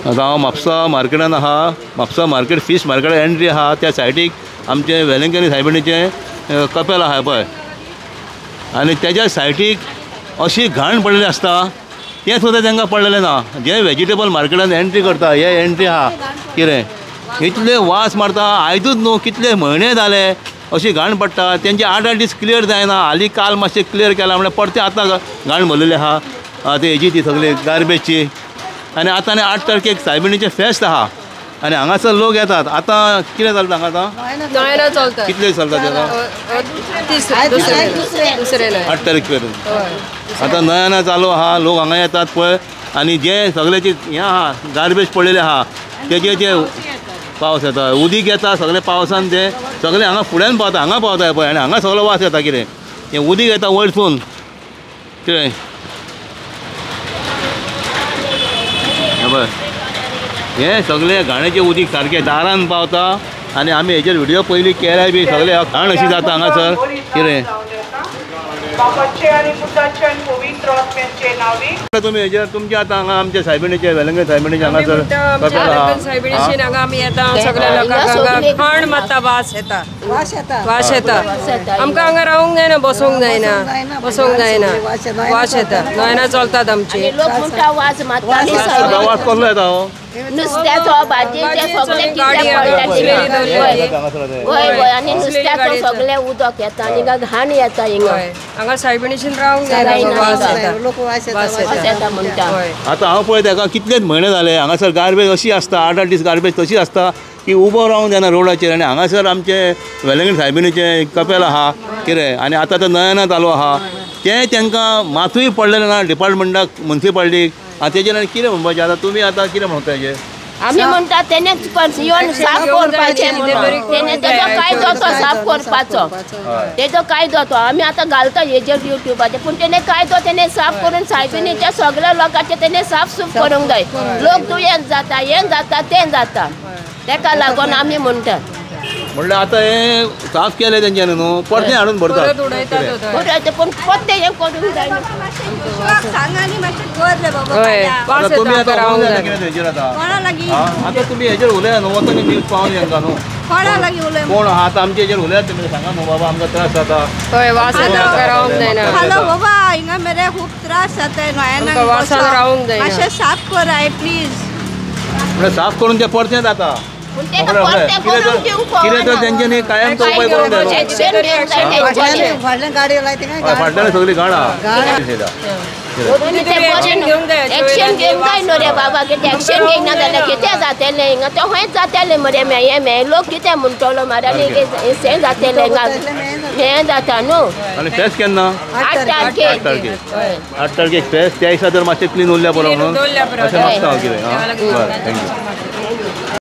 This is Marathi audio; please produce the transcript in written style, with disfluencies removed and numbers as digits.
आता हांव म्हापसा मार्केटान आहा. Mapusa market fish market entry आहा त्या सायडीक आमचे वेलंकनी सायबिणीचें कपेल आहा पळय आनी तेज्या सायडीक अशी घाण पडलेली आसता तें सुद्दां तांकां पडलेलें ना. जे वेजिटेबल मार्केटान एंट्री करता हे एंट्री आहा कितें इतले वास मारता. आयजूच न्हू कितले म्हयने जाले अशी घाण पडटा. तेंचे 8 दीस क्लियर जायना. हालीं काल मातशें क्लियर केलां म्हणल्यार परते आतां घाण भरलेली आहा ती हेजी ती सगळी गार्बेजची. आनी आतां 8 तारखेक सायबिणीचें फेस्त आहा आनी हांगासर लोक येतात. आतां कितें चलता हांगा आतां कितले चलता तेका 8 तारीख पर्यंत आतां नयाना चालू आहा. लोक हांगा येतात पळय आनी जे सगळ्याचे हें आहा गार्बेज पडलेले आहा तेजे जे पावस येता उदीक येता सगळे पावसान ते सगळे हांगा फुड्यान पावता हांगा पावता पळय आनी हांगा सगळो वास येता कितें हें उदीक येता वयरसून कितें पळय हें सगळें घाणेचें उदीक सारकें दारान पावता आनी आमी हेचेर व्हिडियो पयलीं केल्याय बी सगळे घाण अशी जाता हांगासर कितें तुमी हेचेर तुमचे आतां हांगा आमचे सायबिणीचे वेलंगणी सायबिणीचे हांगासर सायबिणीचेर हांगा आमी येता सगळ्या लोकांक घाण मारता वास येता आमकां हांगा रावूंक जायना बसूंक जायना वास येता नयना चलतात आमची वास कसलो येता हो नुस्त्याचो भाजयेचे सगळे आनी नुस्त्याचो सगळे उदक येता आनी घाण येता हांगा सायबिणीच्यान रावूंक जायना म्हणटा. आतां हांव पळय ताका कितलेच म्हयने जाले हांगासर गार्बेज अशी आसता 8 दीस गार्बेज तशी आसता की उबो रावूंक जायना रोडाचेर. आनी हांगासर आमचे वेलंगणी सायबिणीचे कपेल आहा कितें आनी आतां तो नयना चालू आहा तें तांकां मातूय पडलेलें ना डिपार्टमेंटाक म्युन्सिपाल्टीक. तेजेर आनी कितें म्हणपाचें आतां तुमी आतां कितें म्हणटा हेजेर आमी म्हणटा तेणेच येवन साफ करपाचें म्हणून तेणे तेजो कायदो तो साफ करपाचो तेजो कायदो तो आमी आतां घालता हेजेर युट्यूबाचेर पूण तेणे कायदो तेणे साफ करून सायबिणीच्या सगळ्या लोकांचे तेणे साफ सूफ करूंक जाय. लोक दुयेंत जाता हें जाता तें जाता तेका लागून आमी म्हणटा म्हणल्यार आतां हें साफ केलें तेंच्यानी न्हू परतें हाडून भरतात पूण परतें हें करूंक जाय. तुमी आतां रावूंक जाय कितें हेजेर आतां तुमी हेजेर उलया न्हू वता न्यूज पावोन हेंकां न्हू कोण आहा आतां आमचे हेजेर उलयात तुमी सांगा न्हू बाबा आमकां त्रास जाता वास येता रावूंक जायना. हॅलो बाबा हिंगा मेरे खूब त्रास जाता नयना वासान रावूंक जायना मातशें साफ कराय प्लीज. म्हणल्यार साफ करून तें परतें जाता कितें तर तेंच्यांनी कायमचो उपाय करूंक जाय. फाटल्यान सगळी घाण आहा एक्शन घेवंक जाय न्हू रे बाबा कितें एक्शन घेयना जाल्यार कितें जातलें हिंगा तें खंयच जातलें मरे मेळ्ळें लोक कितें म्हणटलो मरे आनी हें जातलें हें जाता न्हू. आनी फेस्त केन्ना 8 तारखेक 8 तारखेक फेस्त त्या दिसा तर मातशें क्लीन उरल्या बरो म्हणून अशें मागता हांव कितें. बरें थँक्यू.